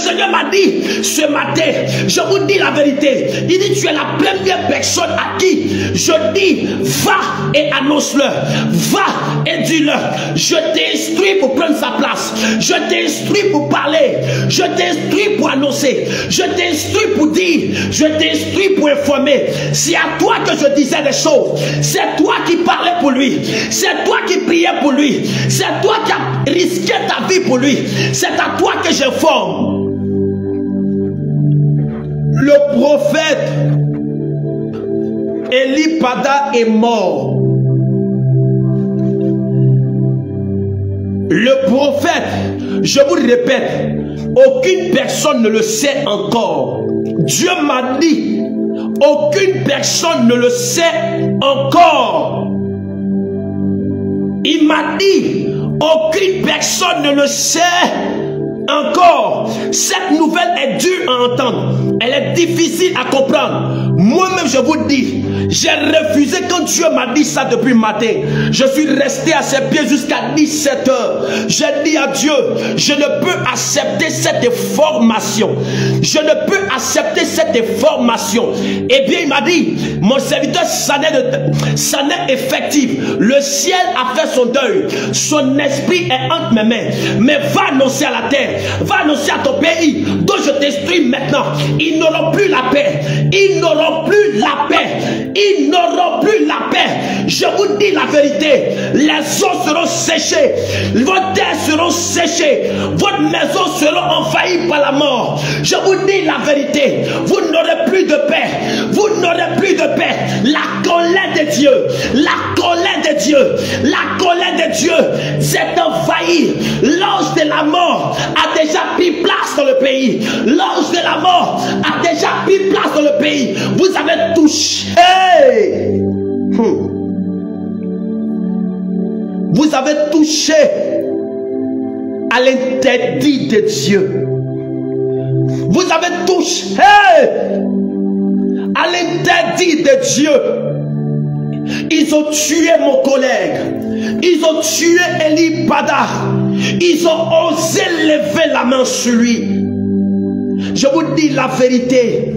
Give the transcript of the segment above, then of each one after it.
Seigneur m'a dit ce matin, je vous dis la vérité. Il dit, tu es la première personne à qui je dis, va et annonce-le. Va et dis-le. Je t'instruis pour prendre sa place. Je t'instruis pour parler. Je t'instruis pour annoncer. Je t'instruis pour dire. Je t'instruis pour informer. C'est à toi que je disais des choses. C'est toi qui parlais pour lui. C'est toi qui priais pour lui. C'est toi qui as risqué ta vie pour lui. C'est à toi que j'informe. Le prophète Eli Pada est mort. Le prophète, je vous le répète, aucune personne ne le sait encore. Dieu m'a dit, aucune personne ne le sait encore. Il m'a dit, aucune personne ne le sait encore. Cette nouvelle est dure à entendre. Elle est difficile à comprendre. Moi-même, je vous dis, j'ai refusé quand Dieu m'a dit ça depuis le matin. Je suis resté à ses pieds jusqu'à 17 h. J'ai dit à Dieu, je ne peux accepter cette formation. Je ne peux accepter cette formation. Et bien, il m'a dit, mon serviteur, ça n'est effectif. Le ciel a fait son deuil. Son esprit est entre mes mains. Mais va annoncer à la terre. Va annoncer à ton pays dont je t'instruis maintenant. Ils n'auront plus la paix. Ils n'auront plus la paix. Ils n'auront plus la paix. Je vous dis la vérité. Les eaux seront séchées. Vos terres seront séchées. Votre maison sera envahie par la mort. Je vous dis la vérité. Vous n'aurez plus de paix. Vous n'aurez plus de paix. La colère de Dieu. La colère de Dieu. La colère de Dieu s'est envahie. L'ange de la mort a déjà pris place dans le pays. L'ange de la mort a déjà pris place dans le pays. Vous avez touché. Vous avez touché à l'interdit de Dieu. Vous avez touché à l'interdit de Dieu. Ils ont tué mon collègue. Ils ont tué Eli Pada. Ils ont osé lever la main sur lui. Je vous dis la vérité.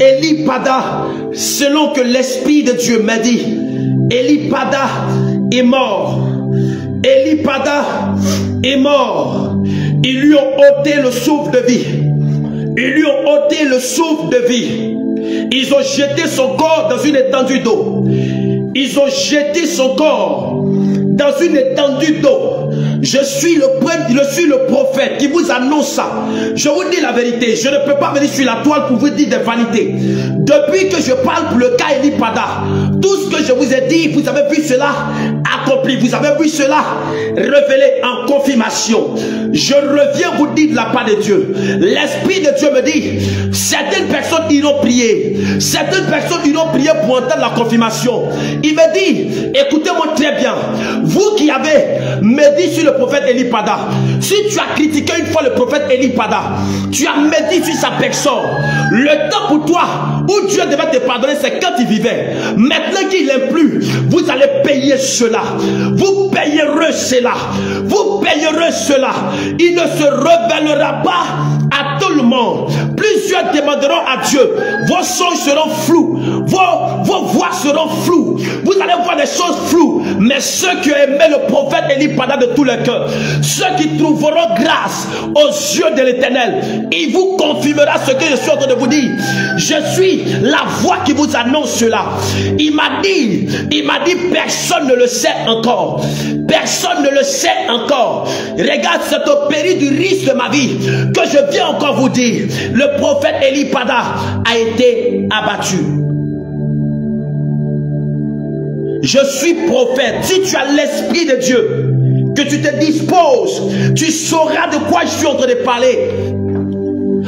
Eli Pada, selon que l'Esprit de Dieu m'a dit, Eli Pada est mort. Eli Pada est mort. Ils lui ont ôté le souffle de vie. Ils lui ont ôté le souffle de vie. Ils ont jeté son corps dans une étendue d'eau. Ils ont jeté son corps dans une étendue d'eau. Je suis le prophète qui vous annonce ça. Je vous dis la vérité. Je ne peux pas venir sur la toile pour vous dire des vanités. Depuis que je parle pour le cas Eli Pada, tout ce que je vous ai dit, vous avez vu cela accompli. Vous avez vu cela révélé en confirmation. Je reviens vous dire de la part de Dieu. L'Esprit de Dieu me dit, certaines personnes iront prier. Certaines personnes iront prier pour entendre la confirmation. Il me dit, écoutez-moi très bien. Vous qui avez médit sur le prophète Eli Pada, si tu as critiqué une fois le prophète Eli Pada, tu as médit sur sa personne. Le temps pour toi où Dieu devait te pardonner, c'est quand il vivait. Maintenant qu'il n'est plus, vous allez payer cela. Vous payerez cela. Vous payerez cela. Il ne se révélera pas à tout le monde. Plusieurs demanderont à Dieu. Vos songes seront flous. Vos voix seront floues. Vous allez voir des choses floues. Mais ceux qui ont aimé le prophète Eli Pada de tout le cœur, ceux qui trouveront grâce aux yeux de l'Éternel, il vous confirmera ce que je suis en train de vous dire. Je suis la voix qui vous annonce cela. Il m'a dit, personne ne le sait encore. Personne ne le sait encore. Regarde, c'est au péril du risque de ma vie que je viens encore vous dire. Le prophète Eli Pada a été abattu. Je suis prophète. Si tu as l'Esprit de Dieu, que tu te disposes, tu sauras de quoi je suis en train de parler.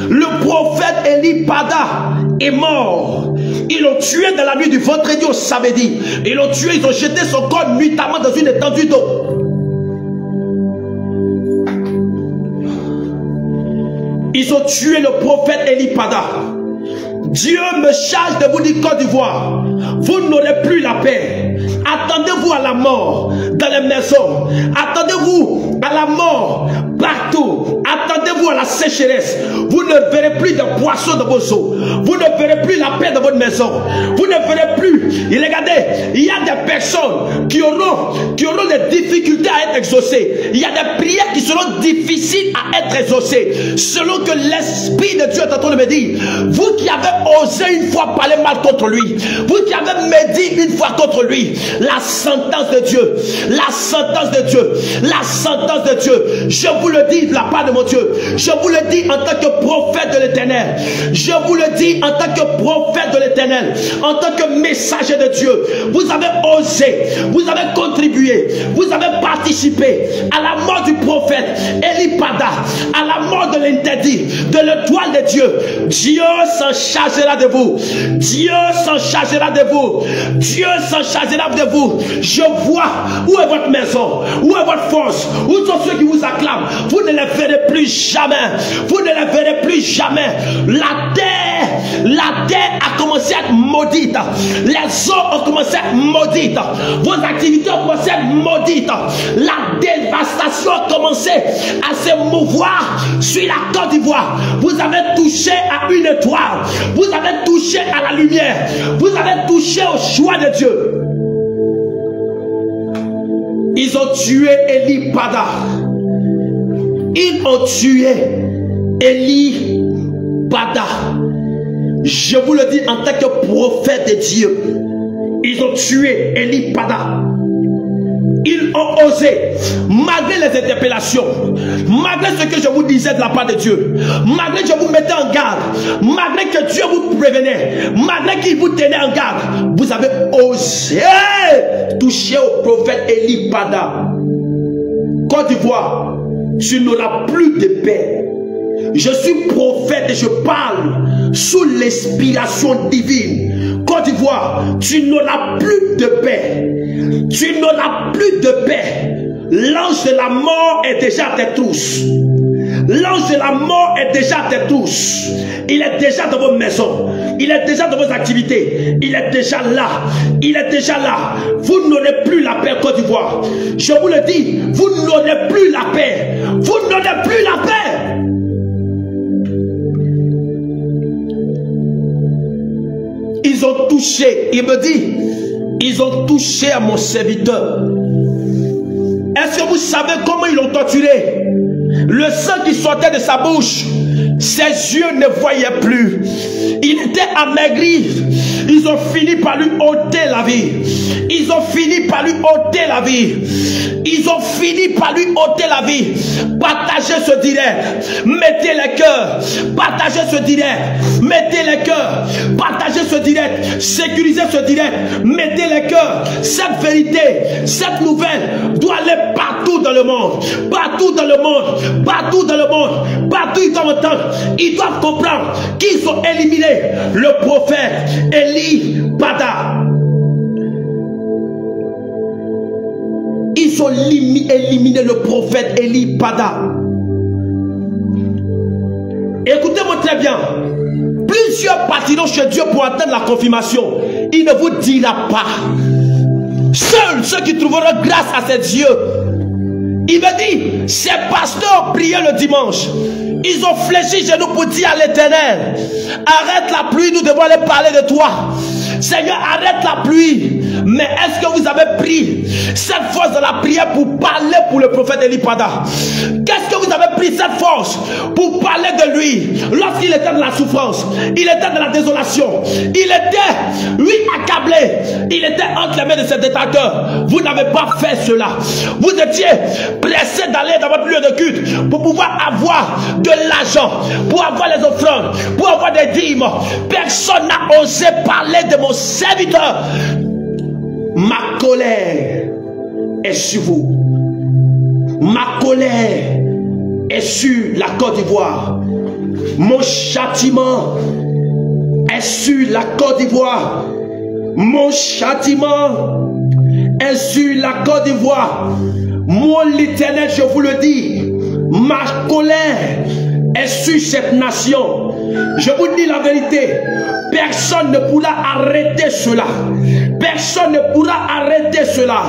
Le prophète Eli Pada est mort. Ils l'ont tué dans la nuit du vendredi au samedi. Ils l'ont tué, ils ont jeté son corps nuitamment dans une étendue d'eau. Ils ont tué le prophète Eli Pada. Dieu me charge de vous dire, Côte d'Ivoire, vous n'aurez plus la paix. Attendez-vous à la mort dans les maisons. Attendez-vous à la mort partout. Attendez-vous vous à la sécheresse. Vous ne verrez plus de poissons dans vos eaux. Vous ne verrez plus la paix dans votre maison. Vous ne verrez plus. Et regardez, il y a des personnes qui auront des difficultés à être exaucées. Il y a des prières qui seront difficiles à être exaucées. Selon que l'Esprit de Dieu est en train de me dire, vous qui avez osé une fois parler mal contre lui, vous qui avez médit une fois contre lui, la sentence de Dieu, la sentence de Dieu, la sentence de Dieu, je vous le dis de la part de mon Dieu, je vous le dis en tant que prophète de l'Éternel, je vous le dis en tant que prophète de l'Éternel, en tant que messager de Dieu, vous avez osé, vous avez contribué, vous avez participé à la mort du prophète Eli Pada, à la mort de l'interdit, de l'étoile de Dieu. Dieu s'en chargera de vous. Dieu s'en chargera de vous. Dieu s'en chargera de vous. Je vois où est votre maison, où est votre force, où sont ceux qui vous acclament. Vous ne les verrez plus jamais. Vous ne les verrez plus jamais. La terre a commencé à être maudite. Les eaux ont commencé à être maudites. Vos activités ont commencé à être maudites. La dévastation a commencé à se mouvoir sur la Côte d'Ivoire. Vous avez touché à une étoile. Vous avez touché à la lumière. Vous avez touché au choix de Dieu. Ils ont tué Eli Pada. Ils ont tué Eli Pada. Je vous le dis en tant que prophète de Dieu. Ils ont tué Eli Pada. Ils ont osé, malgré les interpellations, malgré ce que je vous disais de la part de Dieu, malgré que je vous mettais en garde, malgré que Dieu vous prévenait, malgré qu'il vous tenait en garde, vous avez osé toucher au prophète Eli Pada. Côte d'Ivoire, tu n'auras plus de paix. Je suis prophète et je parle sous l'inspiration divine. Côte d'Ivoire, tu n'auras plus de paix. Tu n'auras plus de paix. L'ange de la mort est déjà à tes trousses. L'ange de la mort est déjà à tes trousses. Il est déjà dans vos maisons. Il est déjà dans vos activités. Il est déjà là. Il est déjà là. Vous n'aurez plus la paix, Côte d'Ivoire. Je vous le dis, vous n'aurez plus la paix. Vous n'aurez plus la paix. Ils ont touché, il me dit, ils ont touché à mon serviteur. Est-ce que vous savez comment ils l'ont torturé? Le sang qui sortait de sa bouche, ses yeux ne voyaient plus. Il était amaigri. Ils ont fini par lui ôter la vie. Ils ont fini par lui ôter la vie. Ils ont fini par lui ôter la vie. Partagez ce direct. Mettez les cœurs. Partagez ce direct. Mettez les cœurs. Partagez ce direct. Sécurisez ce direct. Mettez les cœurs. Cette vérité, cette nouvelle doit aller partout dans le monde. Partout dans le monde. Partout dans le monde. Partout ils doivent entendre. Ils doivent comprendre qu'ils ont éliminé le prophète Eli Pada. Ils ont éliminé le prophète Eli Pada. Écoutez-moi très bien. Plusieurs partiront chez Dieu pour attendre la confirmation. Il ne vous dira pas. Seuls ceux qui trouveront grâce à ces dieux. Il me dit, ces pasteurs priaient le dimanche. Ils ont fléchi chez nous pour dire à l'Éternel, arrête la pluie, nous devons aller parler de toi. Seigneur, arrête la pluie. Mais est-ce que vous avez pris cette force de la prière pour parler pour le prophète Eli Pada? Qu'est-ce que vous avez pris cette force pour parler de lui lorsqu'il était dans la souffrance, il était dans la désolation, il était, lui, accablé, il était entre les mains de ses détracteurs? Vous n'avez pas fait cela. Vous étiez pressé d'aller dans votre lieu de culte pour pouvoir avoir de l'argent, pour avoir les offrandes, pour avoir des dîmes. Personne n'a osé parler de mon serviteur. Ma colère est sur vous. Ma colère est sur la Côte d'Ivoire. Mon châtiment est sur la Côte d'Ivoire. Mon châtiment est sur la Côte d'Ivoire. Moi, l'Éternel, je vous le dis, ma colère est sur cette nation. Je vous dis la vérité. Personne ne pourra arrêter cela. Personne ne pourra arrêter cela.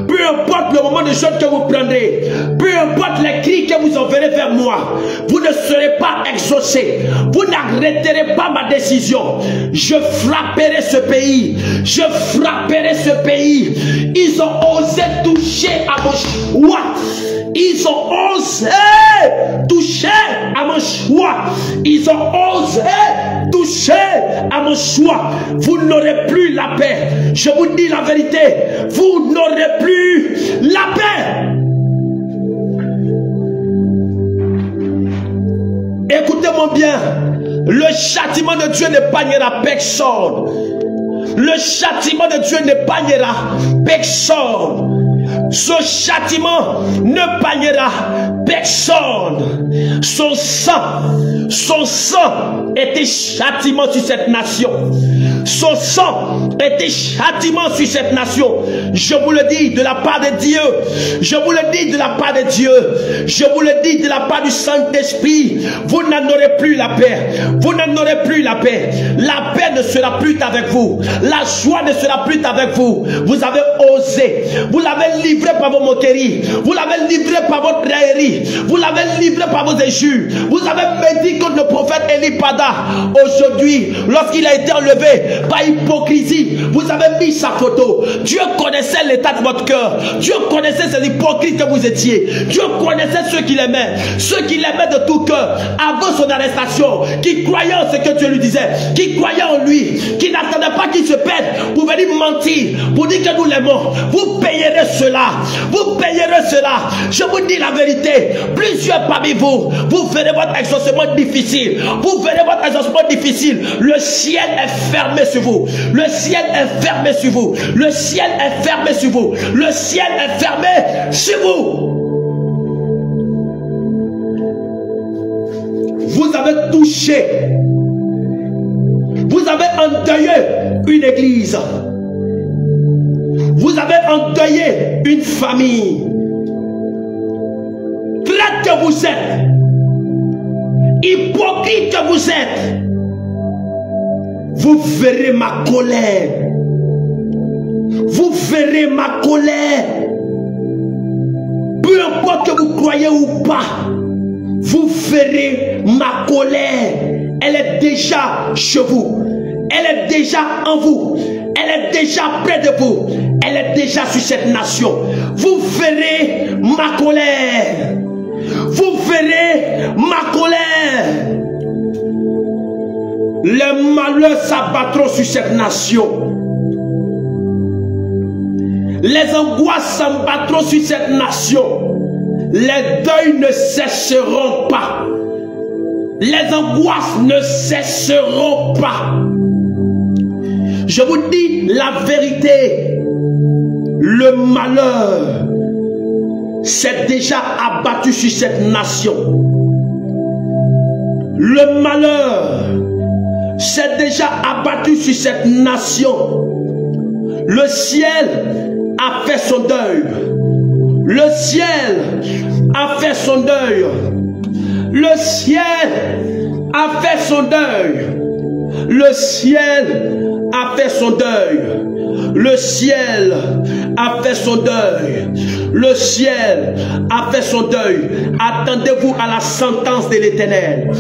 Peu importe le moment de jeûne que vous prendrez, peu importe les cris que vous enverrez vers moi, vous ne serez pas exaucés. Vous n'arrêterez pas ma décision. Je frapperai ce pays. Je frapperai ce pays. Ils ont osé toucher à mon choix. Ils ont osé toucher à mon choix. Ils ont osé toucher à mon choix. Vous n'aurez plus la paix. Je vous dis la vérité. Vous n'aurez plus la paix. Écoutez-moi bien. Le châtiment de Dieu n'épargnera personne. Le châtiment de Dieu n'épargnera personne. Ce châtiment ne n'épargnera personne. Son sang était châtiment sur cette nation. Son sang était châtiment sur cette nation. Je vous le dis de la part de Dieu. Je vous le dis de la part de Dieu. Je vous le dis de la part du Saint-Esprit. Vous n'en aurez plus la paix. Vous n'en aurez plus la paix. La paix ne sera plus avec vous. La joie ne sera plus avec vous. Vous avez osé. Vous l'avez livré par vos moqueries. Vous l'avez livré par votre raillerie. Vous l'avez livré par vos injures. Vous avez médit contre le prophète Eli Pada. Aujourd'hui, lorsqu'il a été enlevé par hypocrisie, vous avez mis sa photo. Dieu connaissait l'état de votre cœur. Dieu connaissait ces hypocrites que vous étiez. Dieu connaissait ceux qui l'aimaient. Ceux qui l'aimaient de tout cœur avant son arrestation. Qui croyaient en ce que Dieu lui disait. Qui croyaient en lui. Qui n'attendaient pas qu'il se pète pour venir mentir. Pour dire que nous l'aimons. Vous payerez cela. Vous payerez cela. Je vous dis la vérité. Plusieurs parmi vous, vous verrez votre exaucement difficile. Vous verrez votre exaucement difficile. Le ciel est fermé sur vous. Le ciel est fermé sur vous. Le ciel est fermé sur vous. Le ciel est fermé sur vous. Vous avez touché. Vous avez endeuillé une église. Vous avez endeuillé une famille. Traite que vous êtes. Hypocrite que vous êtes. Vous verrez ma colère. Vous verrez ma colère. Peu importe que vous croyez ou pas, vous verrez ma colère. Elle est déjà chez vous. Elle est déjà en vous. Elle est déjà près de vous. Elle est déjà sur cette nation. Vous verrez ma colère. Vous verrez ma colère. Les malheurs s'abattront sur cette nation. Les angoisses s'abattront sur cette nation. Les deuils ne cesseront pas. Les angoisses ne cesseront pas. Je vous dis la vérité. Le malheur s'est déjà abattu sur cette nation. Le malheur s'est déjà abattu sur cette nation. Le ciel a fait son deuil. Le ciel a fait son deuil. Le ciel a fait son deuil. Le ciel a fait son deuil. Le ciel a fait son deuil. Le ciel a fait son deuil. Attendez-vous à la sentence de l'Éternel.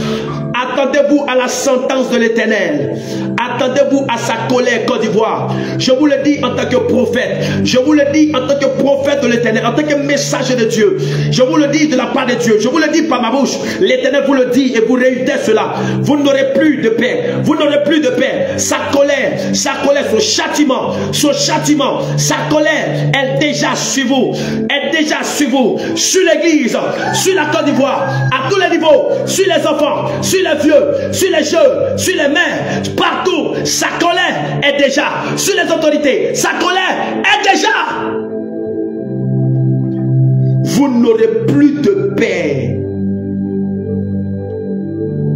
Attendez-vous à la sentence de l'Éternel. Attendez-vous à sa colère, Côte d'Ivoire. Je vous le dis en tant que prophète. Je vous le dis en tant que prophète de l'Éternel. En tant que messager de Dieu. Je vous le dis de la part de Dieu. Je vous le dis par ma bouche. L'Éternel vous le dit et vous réitère cela. Vous n'aurez plus de paix. Vous n'aurez plus de paix. Sa colère, son châtiment, sa colère est déjà sur vous. Est déjà sur vous. Sur l'église, sur la Côte d'Ivoire, à tous les niveaux, sur les enfants, sur les vieux, sur les jeunes, sur les mères, partout, sa colère est déjà sur les autorités. Sa colère est déjà. Vous n'aurez plus de paix.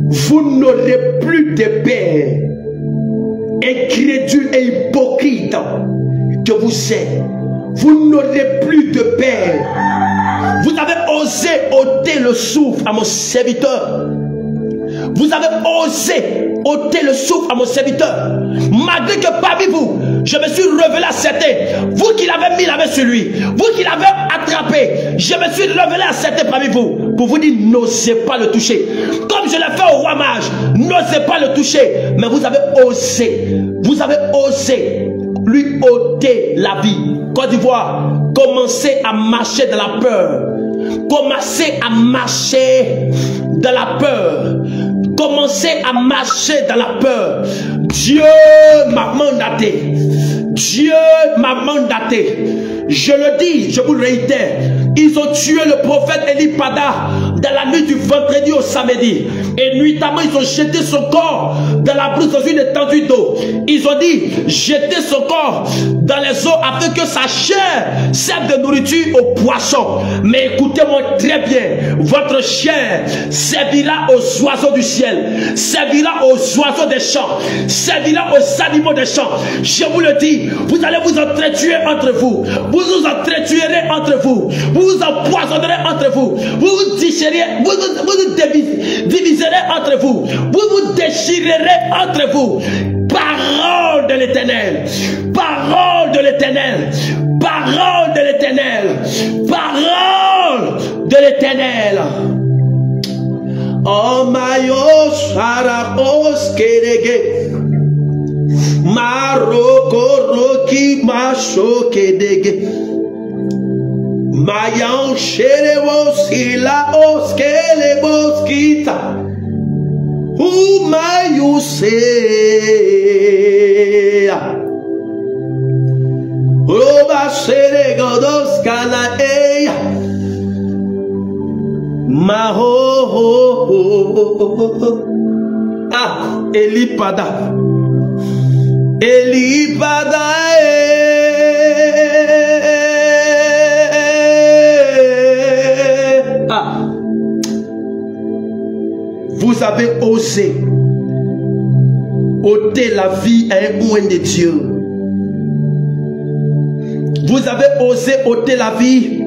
Vous n'aurez plus de paix. Incrédule et hypocrite que vous êtes. Vous n'aurez plus de paix. Vous avez osé ôter le souffle à mon serviteur. vous avez osé ôter le souffle à mon serviteur. Malgré que parmi vous, je me suis révélé à certains. Vous qui l'avez mis la main sur lui, vous qui l'avez attrapé, je me suis révélé à certains parmi vous. Pour vous dire, n'osez pas le toucher. Comme je l'ai fait au roi mage, n'osez pas le toucher. Mais vous avez osé lui ôter la vie. Côte d'Ivoire, commencez à marcher dans la peur. Commencez à marcher dans la peur. Commencez à marcher dans la peur. Dieu m'a mandaté. Dieu m'a mandaté. Je le dis, je vous le réitère. Ils ont tué le prophète Eli Pada dans la nuit du vendredi au samedi. Et nuitamment, ils ont jeté son corps dans la brousse dans une étendue d'eau. Ils ont dit, jetez son corps dans les eaux afin que sa chair serve de nourriture aux poissons. Mais écoutez-moi très bien, votre chair servira aux oiseaux du ciel, servira aux oiseaux des champs, servira aux animaux des champs. Je vous le dis, vous allez vous entretuer entre vous. Vous vous entretuerez entre vous. Vous vous empoisonnerez entre vous. Vous vous déchirerez, vous diviserez entre vous. Vous vous déchirerez entre vous. Parole de l'Éternel. Parole de l'Éternel. Parole de l'Éternel. Parole de l'Éternel. Oh mayos harapos kerege. Maroko roki macho kedege. Mayan sherevos ila oskelevos kita. Umayuse. Oba sheregodos kana eya. Maho. Ah, Eli Pada. Eli Pada. Ah. Vous avez osé ôter la vie à un oint de Dieu. Vous avez osé ôter la vie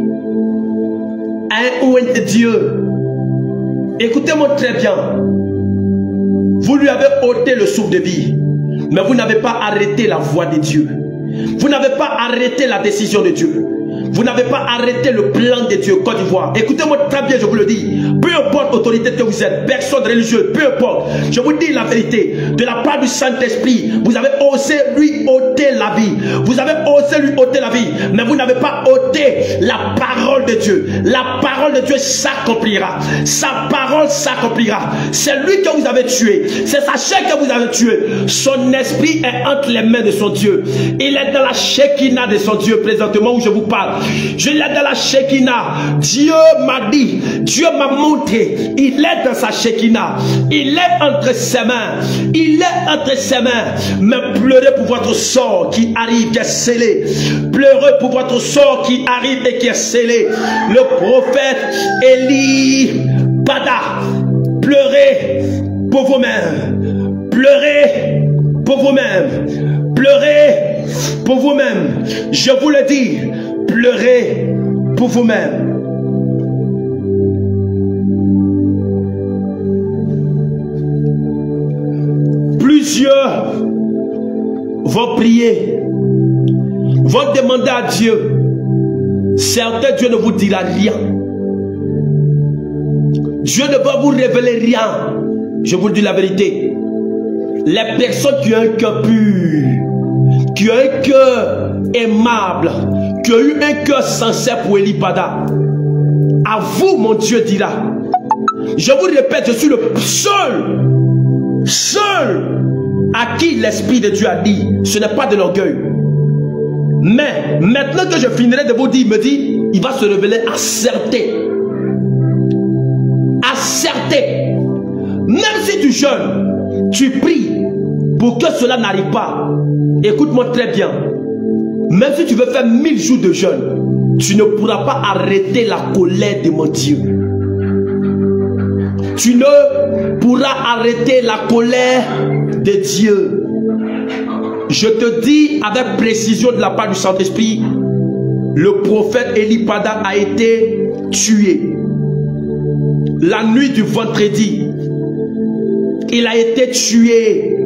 à un oint de Dieu. Écoutez-moi très bien. Vous lui avez ôté le souffle de vie, mais vous n'avez pas arrêté la voix de Dieu. Vous n'avez pas arrêté la décision de Dieu. Vous n'avez pas arrêté le plan de Dieu. Côte d'Ivoire, écoutez-moi très bien, je vous le dis. Peu importe l'autorité que vous êtes, personne religieuse, peu importe. Je vous dis la vérité. De la part du Saint-Esprit, vous avez osé lui ôter la vie. Vous avez osé lui ôter la vie. Mais vous n'avez pas ôté la parole de Dieu. La parole de Dieu s'accomplira. Sa parole s'accomplira. C'est lui que vous avez tué. C'est sa chair que vous avez tué. Son esprit est entre les mains de son Dieu. Il est dans la Shekinah de son Dieu présentement où je vous parle. Je l'ai dans la Shekinah. Dieu m'a dit, Dieu m'a montré. Il est dans sa Shekinah. Il est entre ses mains. Il est entre ses mains. Mais pleurez pour votre sort qui arrive, qui est scellé. Pleurez pour votre sort qui arrive et qui est scellé. Le prophète Eli Pada. Pleurez pour vous-même. Pleurez pour vous-même. Pleurez pour vous-même. Je vous le dis. Pleurez pour vous-même. Plusieurs vont prier, vont demander à Dieu. Certains, Dieu ne vous dira rien. Dieu ne va vous révéler rien. Je vous dis la vérité. Les personnes qui ont un cœur pur, qui ont un cœur aimable, qui ont eu un cœur sincère pour Eli Pada, à vous mon Dieu dira. Je vous répète, je suis le seul à qui l'Esprit de Dieu a dit, ce n'est pas de l'orgueil. Mais maintenant que je finirai de vous dire, il me dit, il va se révéler à certains. À certains. Même si tu jeûnes, tu pries pour que cela n'arrive pas. Écoute-moi très bien. Même si tu veux faire 1000 jours de jeûne, tu ne pourras pas arrêter la colère de mon Dieu. Tu ne pourras arrêter la colère de Dieu. Je te dis avec précision de la part du Saint-Esprit, le prophète Eli Pada a été tué la nuit du vendredi Il a été tué.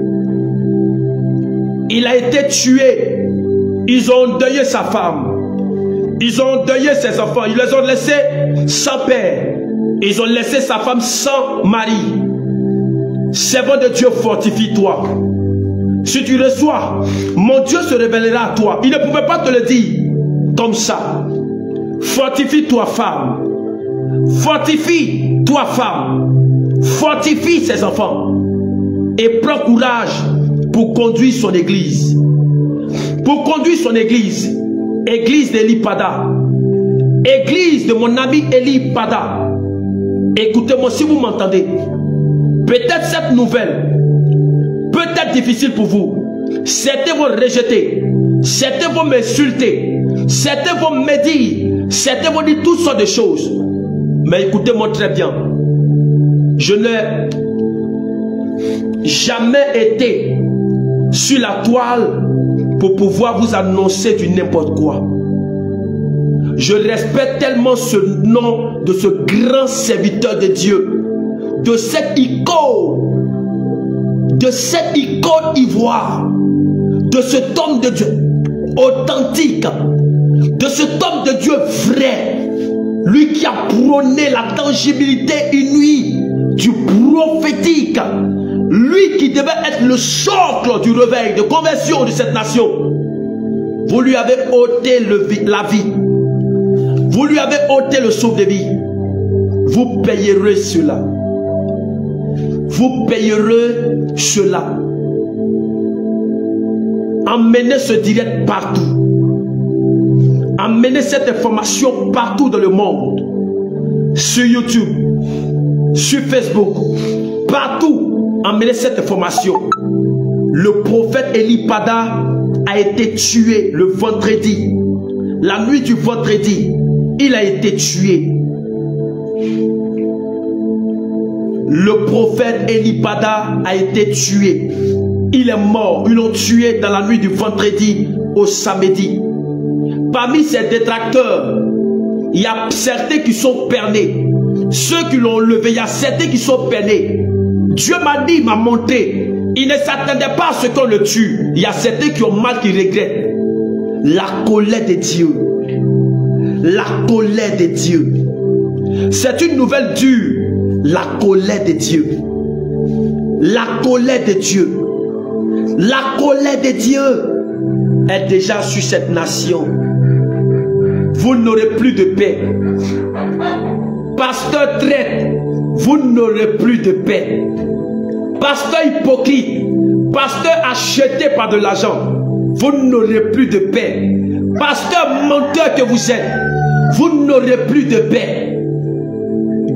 Il a été tué. Ils ont endeuillé sa femme. Ils ont endeuillé ses enfants. Ils les ont laissés sans père. Ils ont laissé sa femme sans mari. Servant de Dieu, fortifie-toi. Si tu reçois, mon Dieu se révélera à toi. Il ne pouvait pas te le dire comme ça. Fortifie-toi, femme. Fortifie-toi, femme. Fortifie ses enfants. Et prends courage pour conduire son église. Pour conduire son église. Église d'Eli Pada. Église de mon ami Eli Pada. Écoutez-moi si vous m'entendez. Peut-être cette nouvelle peut être difficile pour vous. Certains vont rejeter. Certains vont m'insulter. Certains vont me dire. Certains vont dire toutes sortes de choses. Mais écoutez-moi très bien. Je n'ai jamais été sur la toile pour pouvoir vous annoncer du n'importe quoi. Je respecte tellement ce nom de ce grand serviteur de Dieu, de cette icône ivoire, de cet homme de Dieu authentique, de cet homme de Dieu vrai, lui qui a prôné la tangibilité inouïe du prophétique, lui qui devait être le socle du réveil, de conversion de cette nation. Vous lui avez ôté la vie. Vous lui avez ôté le souffle de vie. Vous payerez cela. Vous payerez cela. Emmenez ce direct partout. Emmenez cette information partout dans le monde. Sur YouTube, sur Facebook, partout. Emmenez cette information. Le prophète Eli Pada a été tué le vendredi. La nuit du vendredi, il a été tué. Le prophète Eli Pada a été tué. Il est mort. Ils l'ont tué dans la nuit du vendredi au samedi. Parmi ses détracteurs, il y a certains qui sont pernés. Ceux qui l'ont levé, il y a certains qui sont pernés. Dieu m'a dit, m'a monté. Il ne s'attendait pas à ce qu'on le tue. Il y a certains qui ont mal, qui regrettent. La colère de Dieu. La colère de Dieu. C'est une nouvelle dure. La colère de Dieu. La colère de Dieu. La colère de Dieu est déjà sur cette nation. Vous n'aurez plus de paix. Pasteur traite, vous n'aurez plus de paix. Pasteur hypocrite, pasteur acheté par de l'argent, vous n'aurez plus de paix. Pasteur menteur que vous êtes, vous n'aurez plus de paix.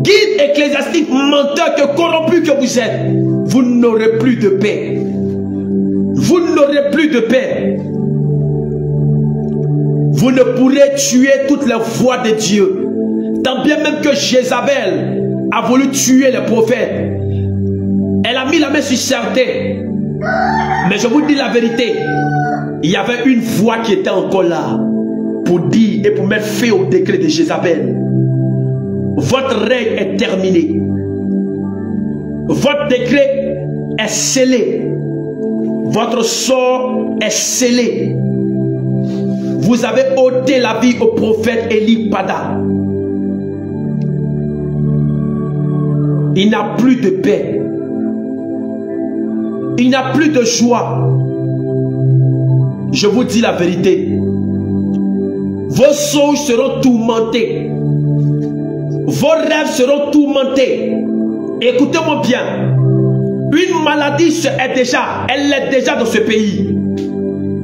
Guide ecclésiastique menteur que corrompu que vous êtes, vous n'aurez plus de paix. Vous n'aurez plus de paix. Vous ne pourrez tuer toutes les voix de Dieu. Tant bien même que Jézabel a voulu tuer les prophètes, elle a mis la main sur certains. Mais je vous dis la vérité, il y avait une voix qui était encore là pour dire et pour mettre fin au décret de Jézabel. Votre règne est terminé. Votre décret est scellé. Votre sort est scellé. Vous avez ôté la vie au prophète Eli Pada. Il n'a plus de paix. Il n'a plus de joie. Je vous dis la vérité. Vos songes seront tourmentés. Vos rêves seront tourmentés. Écoutez-moi bien. Une maladie elle est déjà dans ce pays.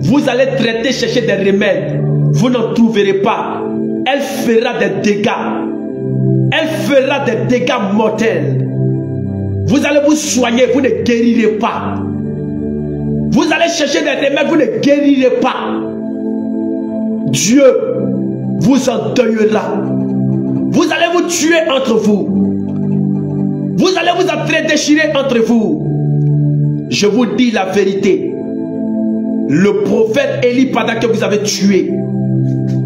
Vous allez traiter, chercher des remèdes. Vous n'en trouverez pas. Elle fera des dégâts. Elle fera des dégâts mortels. Vous allez vous soigner, vous ne guérirez pas. Vous allez chercher des remèdes, vous ne guérirez pas. Dieu vous endeuillera. Vous allez vous tuer entre vous. Vous allez vous déchirer entre vous. Je vous dis la vérité. Le prophète Eli Pada que vous avez tué,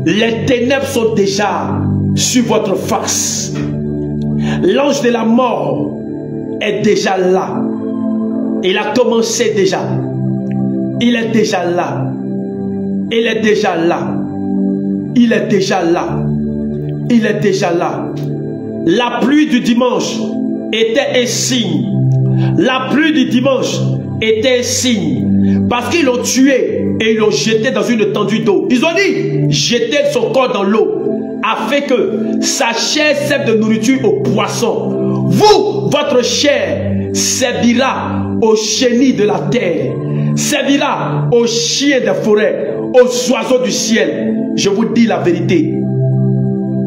les ténèbres sont déjà sur votre face. L'ange de la mort est déjà là. Il a commencé déjà. Il est déjà là. Il est déjà là. Il est déjà là. Il est déjà là. La pluie du dimanche était un signe. La pluie du dimanche était un signe. Parce qu'ils l'ont tué et ils l'ont jeté dans une étendue d'eau. Ils ont dit, jetez son corps dans l'eau, afin que sa chair serve de nourriture aux poissons. Vous, votre chair servira aux chenilles de la terre, servira aux chiens des forêts, aux oiseaux du ciel. Je vous dis la vérité.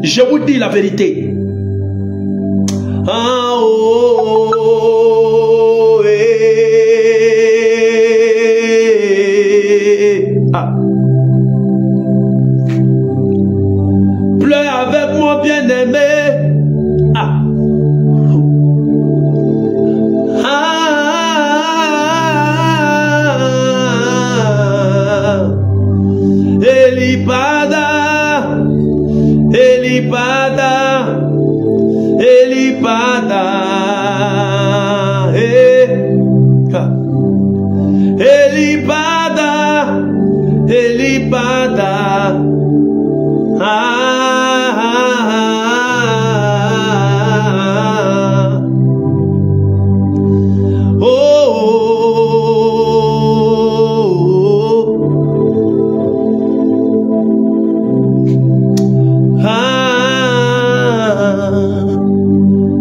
Je vous dis la vérité. Ah, oh, oh, ah. Pleure avec moi, bien-aimé. Ah. Elipada, Elipada, Elipada, Elipada, Elipada,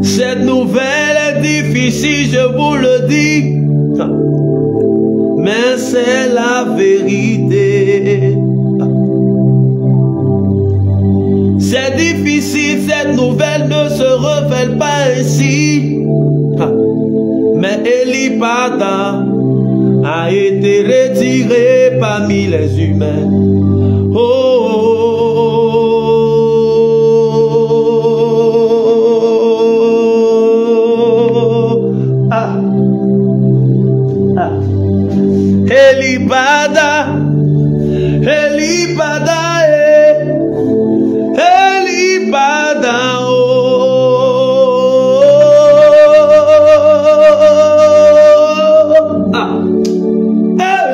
Cette nouvelle est difficile, je vous le dis, mais c'est la vérité. C'est difficile, cette nouvelle ne se révèle pas ainsi, mais Elipada a été retiré parmi les humains. Elipada, Elipada, Elipada,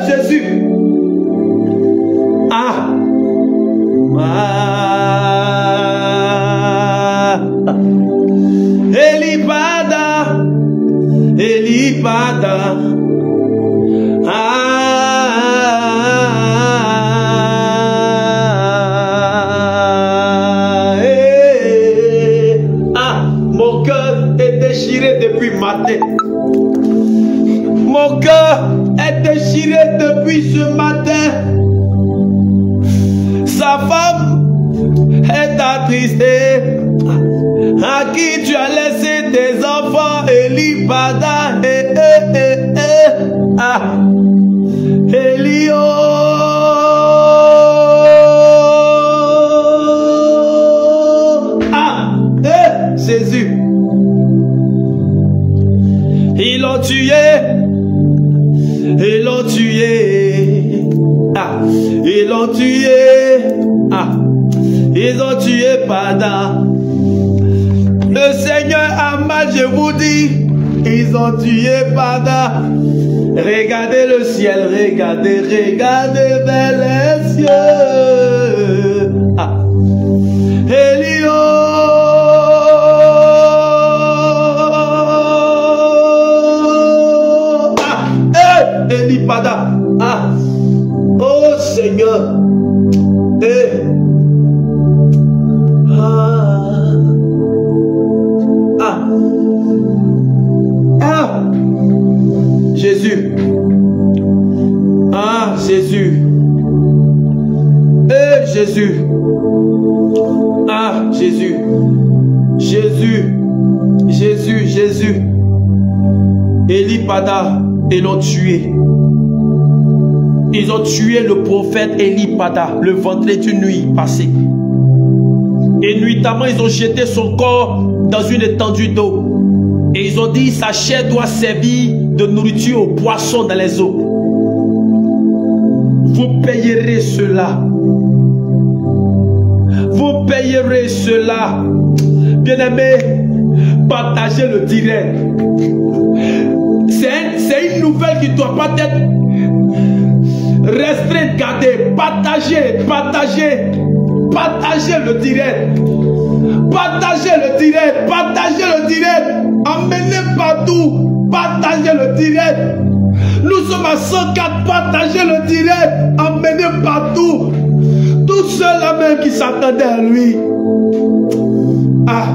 Jésus. Elipada, Elipada. Mon cœur est déchiré depuis matin. Mon cœur est déchiré depuis ce matin. Sa femme est attristée. À qui tu as laissé tes enfants, Elipada, Elio. Jésus. Ils l'ont tué. Ils l'ont tué. Ils l'ont tué. Ils ont tué Pada. Le Seigneur a mal, je vous dis. Ils ont tué Pada. Regardez le ciel, regardez, regardez vers les cieux. Elio. Elipada. Oh Seigneur. Jésus. Jésus. Jésus. Jésus. Jésus. Jésus. Jésus. Elipada. Ils l'ont tué. Ils ont tué le prophète Elipada le vendredi nuit passée. Et nuitamment, ils ont jeté son corps dans une étendue d'eau. Et ils ont dit, sa chair doit servir de nourriture aux poissons dans les eaux. Vous payerez cela. Vous payerez cela. Bien-aimés, partagez le direct. C'est une nouvelle nouvelle qui ne doit pas être restreinte, gardée. Partagez, partagez, partagez le direct. Partagez le direct, partagez le direct. Emmenez partout, partagez le direct. Nous sommes à 104, partagez le direct. Emmenez partout. Tous ceux-là même qui s'attendaient à lui. Ah.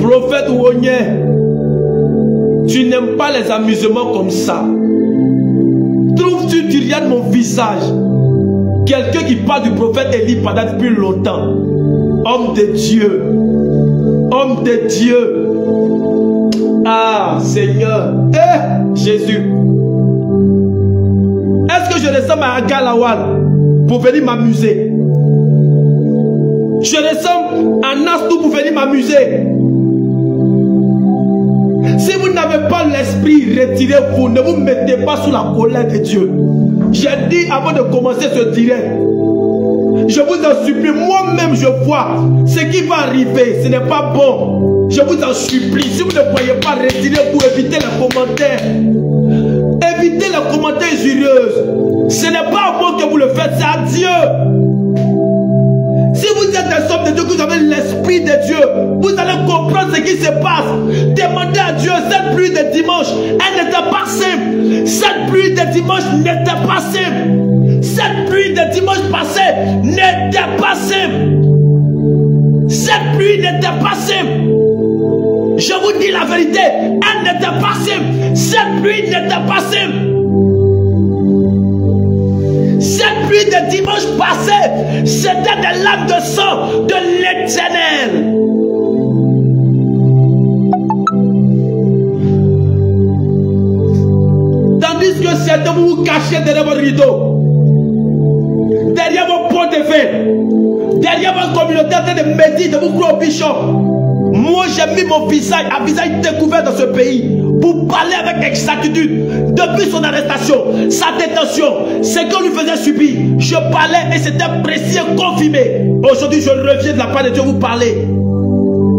Prophète Wonye, tu n'aimes pas les amusements comme ça. Trouves-tu du rien de mon visage? Quelqu'un qui parle du prophète Élie pendant depuis longtemps. Homme de Dieu. Homme de Dieu. Ah, Seigneur. Eh, Jésus. Est-ce que je ressemble à Agalawal pour venir m'amuser? Je ressemble à Nastou pour venir m'amuser. Si vous n'avez pas l'esprit, retirez-vous. Ne vous mettez pas sous la colère de Dieu. J'ai dit avant de commencer ce direct, je vous en supplie, moi-même je vois ce qui va arriver, ce n'est pas bon. Je vous en supplie, si vous ne voyez pas, retirez-vous, évitez les commentaires. Évitez les commentaires injurieux. Ce n'est pas à moi que vous le faites, c'est à Dieu. Si vous êtes des hommes de Dieu, que vous avez l'esprit de Dieu, vous allez comprendre ce qui se passe. Demandez à Dieu, cette pluie de dimanche, elle n'était pas simple. Cette pluie de dimanche n'était pas simple. Cette pluie de dimanche passé n'était pas simple. Cette pluie n'était pas simple. Je vous dis la vérité, elle n'était pas simple. Cette pluie n'était pas simple. Cette pluie de dimanche passé, c'était des lames de sang de l'Éternel. Tandis que certains vous vous cachez derrière vos rideaux, derrière vos pots de vin, derrière votre communauté en train de méditer, de vous croire au bishop. Moi j'ai mis mon visage, un visage découvert dans ce pays, pour parler avec exactitude. Depuis son arrestation, sa détention, ce qu'on lui faisait subir, je parlais et c'était précis et confirmé. Aujourd'hui je reviens de la part de Dieu vous parler.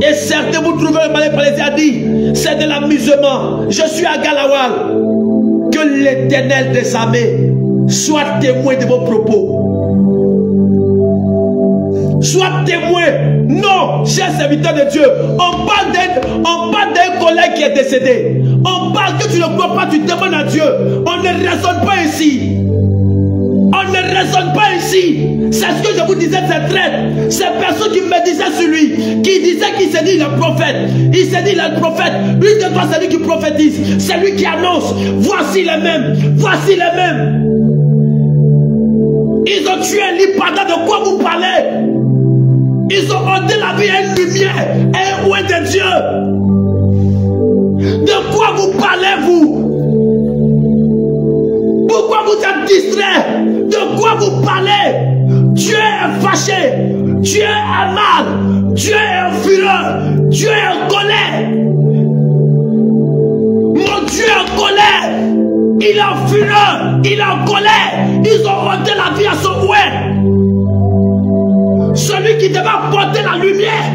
Et certains vous trouvez le malin palais a dit, c'est de l'amusement. Je suis à Galawal. Que l'Éternel des armées soit témoin de vos propos. Sois témoin. Non, chers serviteurs de Dieu, on parle d'un collègue qui est décédé. On parle que tu ne crois pas, tu demandes à Dieu. On ne raisonne pas ici. On ne raisonne pas ici. C'est ce que je vous disais, c'est traite. Ces personnes qui me disaient sur lui, qui disaient qu'il s'est dit le prophète. Il s'est dit le prophète. Lui de toi, c'est lui qui prophétise. C'est lui qui annonce. Voici les mêmes. Voici les mêmes. Ils ont tué l'Ipada. De quoi vous parlez? Ils ont ôté la vie à une lumière, à un oint de Dieu. De quoi vous parlez-vous? Pourquoi vous êtes distrait? De quoi vous parlez? Dieu est fâché. Dieu est mal. Dieu est en fureur. Dieu est en colère. Mon Dieu est en colère. Il est en fureur. Il est en colère. Ils ont ôté la vie à son oint. Celui qui devait apporter la lumière.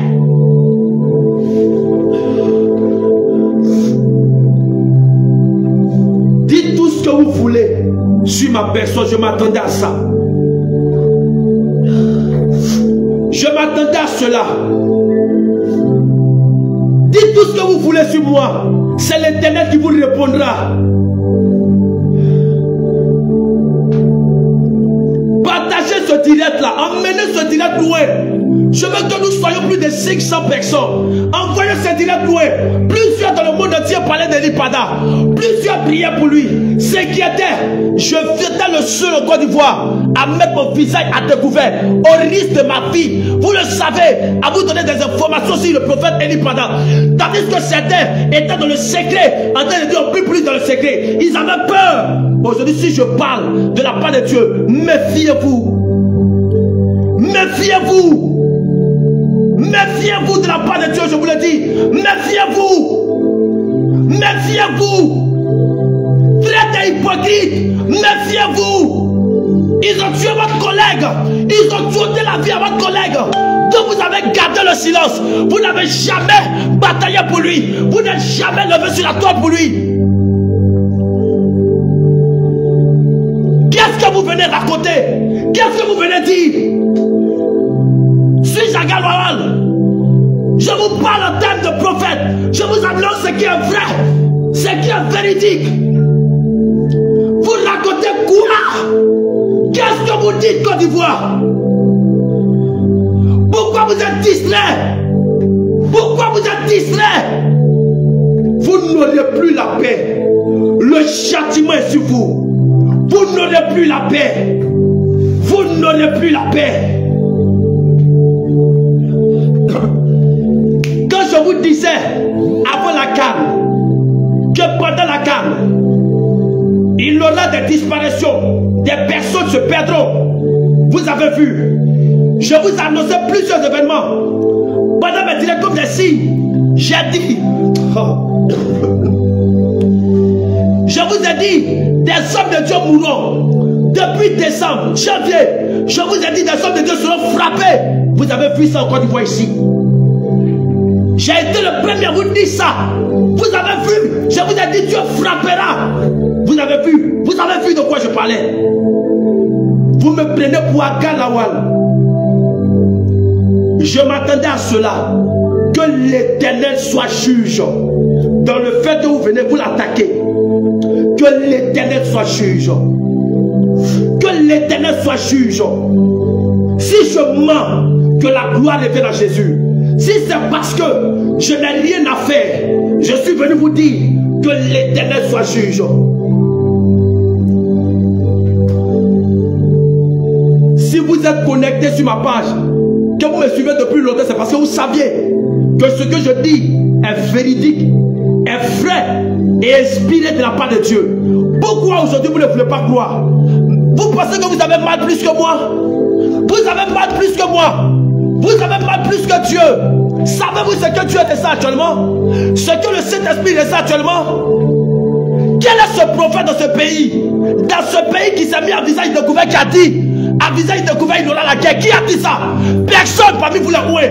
Dites tout ce que vous voulez sur ma personne. Je m'attendais à ça. Je m'attendais à cela. Dites tout ce que vous voulez sur moi. C'est l'Éternel qui vous répondra. Partagez ce direct-là. Emmenez ce direct loin. Je veux que nous soyons plus de 500 personnes. Envoyez ce direct loin. Plusieurs dans le monde entier parlaient de l'Ipada. Plusieurs priaient pour lui. S'inquiétaient. Je étais le seul en Côte d'Ivoire à mettre mon visage à découvert au risque de ma vie. Vous le savez, à vous donner des informations sur le prophète Elipada. Tandis que certains étaient dans le secret, en train de dire plus dans le secret. Ils avaient peur. Aujourd'hui, si je parle de la part de Dieu, méfiez-vous. Méfiez-vous. Méfiez-vous de la part de Dieu, je vous le dis. Méfiez-vous. Méfiez-vous. Traitez hypocrite. Méfiez-vous. Ils ont tué votre collègue. Ils ont tué la vie à votre collègue. que vous avez gardé le silence. Vous n'avez jamais bataillé pour lui. Vous n'êtes jamais levé sur la toile pour lui. Qu'est-ce que vous venez raconter? Qu'est-ce que vous venez dire? Suis-je un gars loyal? Je vous parle en termes de prophète. Je vous annonce ce qui est vrai, ce qui est véridique. Vous racontez quoi? Qu'est-ce que vous dites, Côte d'Ivoire? Pourquoi vous êtes distrait? Pourquoi vous êtes distrait? Vous n'aurez plus la paix. Le châtiment est sur vous. Vous n'aurez plus la paix. Vous n'aurez plus la paix. Quand je vous disais avant la calme que pendant la calme il y aura des disparitions, des personnes se perdront, vous avez vu, je vous annonçais plusieurs événements pendant mes directs comme des signes. J'ai dit je vous ai dit des hommes de Dieu mourront depuis décembre, janvier. Je vous ai dit des hommes de Dieu seront frappés. Vous avez vu ça en Côte d'Ivoire ici. J'ai été le premier à vous dire ça. Vous avez vu. Je vous ai dit Dieu frappera. Vous avez vu. Vous avez vu de quoi je parlais. Vous me prenez pour Aga Lawal. Je m'attendais à cela. Que l'Éternel soit juge. Dans le fait que vous venez vous l'attaquer. Que l'Éternel soit juge. Que l'Éternel soit juge. Si je mens, que la gloire revienne à Jésus. Si c'est parce que je n'ai rien à faire, je suis venu vous dire que l'Éternel soit juge. Si vous êtes connecté sur ma page, que vous me suivez depuis longtemps, c'est parce que vous saviez que ce que je dis est véridique, est vrai et inspiré de la part de Dieu. Pourquoi aujourd'hui vous ne voulez pas croire? Vous pensez que vous avez mal plus que moi? Vous avez mal plus que moi? Vous avez mal plus que Dieu? Savez-vous ce que Dieu est actuellement? Ce que le Saint-Esprit est actuellement? Quel est ce prophète dans ce pays? Dans ce pays qui s'est mis à visage découvert, qui a dit à visage découvert il aura la guerre. Qui a dit ça? Personne parmi vous les roués.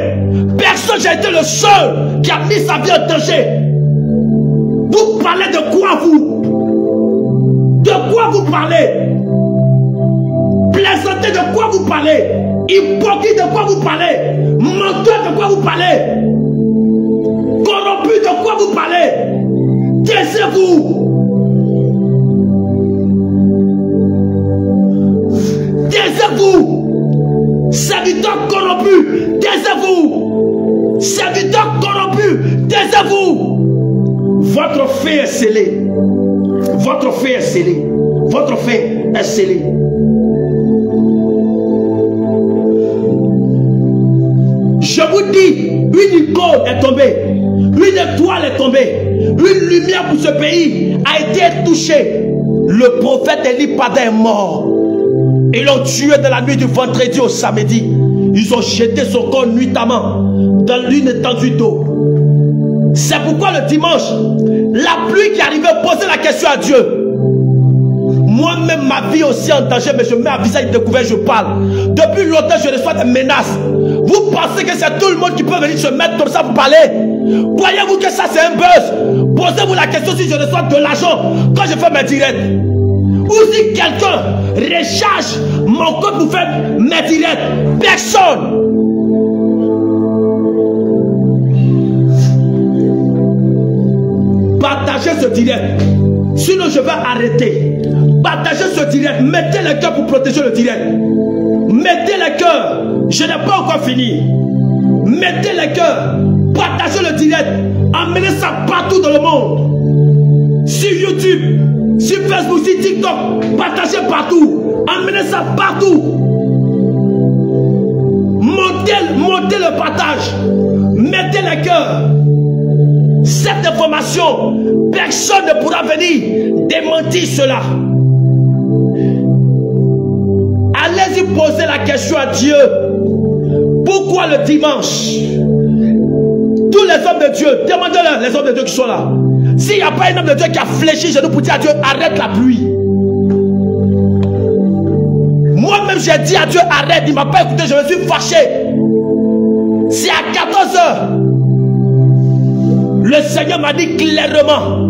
Personne, j'ai été le seul qui a mis sa vie en danger. Vous parlez de quoi vous? De quoi vous parlez? Plaisantez, de quoi vous parlez? Hypocrite, de quoi vous parlez? Menteur, de quoi vous parlez? Corrompu, de quoi vous parlez? Taisez-vous. Taisez-vous. Serviteur corrompu, taisez-vous. Serviteur corrompu, taisez-vous. Votre fait est scellé. Votre fait est scellé. Votre fait est scellé. Je vous dis, une icône est tombée, une étoile est tombée, une lumière pour ce pays a été touchée. Le prophète Élie Pada est mort. Ils l'ont tué dans la nuit du vendredi au samedi. Ils ont jeté son corps nuitamment dans une étendue d'eau. C'est pourquoi le dimanche, la pluie qui arrivait posait la question à Dieu. Moi-même, ma vie aussi en danger, mais je mets à visage découvert, je parle. Depuis longtemps, je reçois des menaces. Vous pensez que c'est tout le monde qui peut venir se mettre comme ça pour parler? Croyez-vous que ça c'est un buzz? Posez-vous la question si je reçois de l'argent quand je fais mes directs. Ou si quelqu'un recharge mon compte pour faire mes directs. Personne. Partagez ce direct. Sinon je vais arrêter. Partagez ce direct. Mettez le cœur pour protéger le direct. Mettez le cœur. Je n'ai pas encore fini. Mettez le cœur. Partagez le direct. Emmenez ça partout dans le monde. Sur YouTube, sur Facebook, sur TikTok. Partagez partout. Emmenez ça partout. Montez le partage. Mettez le cœur. Cette information, personne ne pourra venir démentir cela. Allez-y poser la question à Dieu. Pourquoi le dimanche? Tous les hommes de Dieu, demandez-leur, les hommes de Dieu qui sont là. S'il n'y a pas un homme de Dieu qui a fléchi genou pour dire à Dieu, arrête la pluie. Moi-même, j'ai dit à Dieu, arrête. Il ne m'a pas écouté, je me suis fâché. C'est à 14 heures. Le Seigneur m'a dit clairement,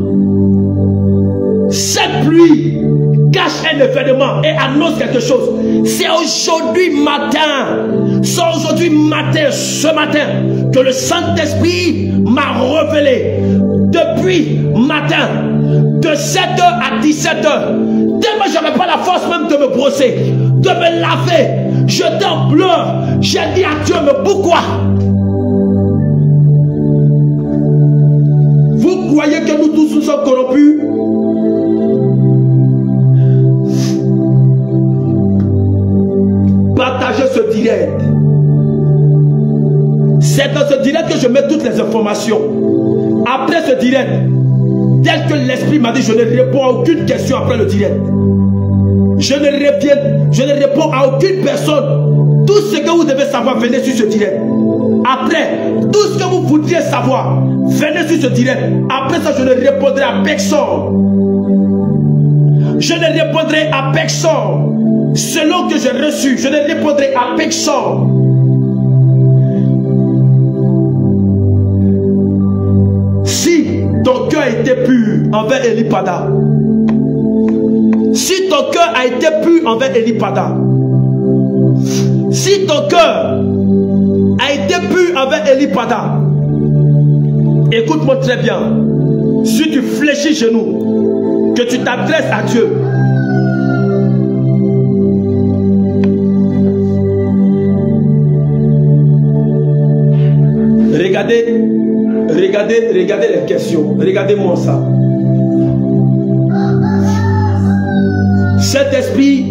cette pluie cache un événement et annonce quelque chose. C'est aujourd'hui matin, ce matin, que le Saint-Esprit m'a révélé. Depuis matin, de 7h à 17h, tellement je n'avais pas la force même de me brosser, de me laver. J'étais en pleurs. J'ai dit à Dieu, mais pourquoi? Vous croyez que nous tous nous sommes corrompus? Partagez ce direct. C'est dans ce direct que je mets toutes les informations. Après ce direct, tel que l'Esprit m'a dit, je ne réponds à aucune question après le direct. Je ne réponds à aucune personne. Tout ce que vous devez savoir, venez sur ce direct. Après, tout ce que vous voudriez savoir, venez sur ce direct. Après ça, je ne répondrai à personne. Je ne répondrai à personne. Selon que j'ai reçu, je ne répondrai à personne. Si ton cœur a été pur envers Elipada, si ton cœur a été pur envers Elipada, si ton cœur a été pur envers Elipada, écoute-moi très bien. Si tu fléchis genoux, que tu t'adresses à Dieu, regardez les questions. Regardez-moi ça. Cet esprit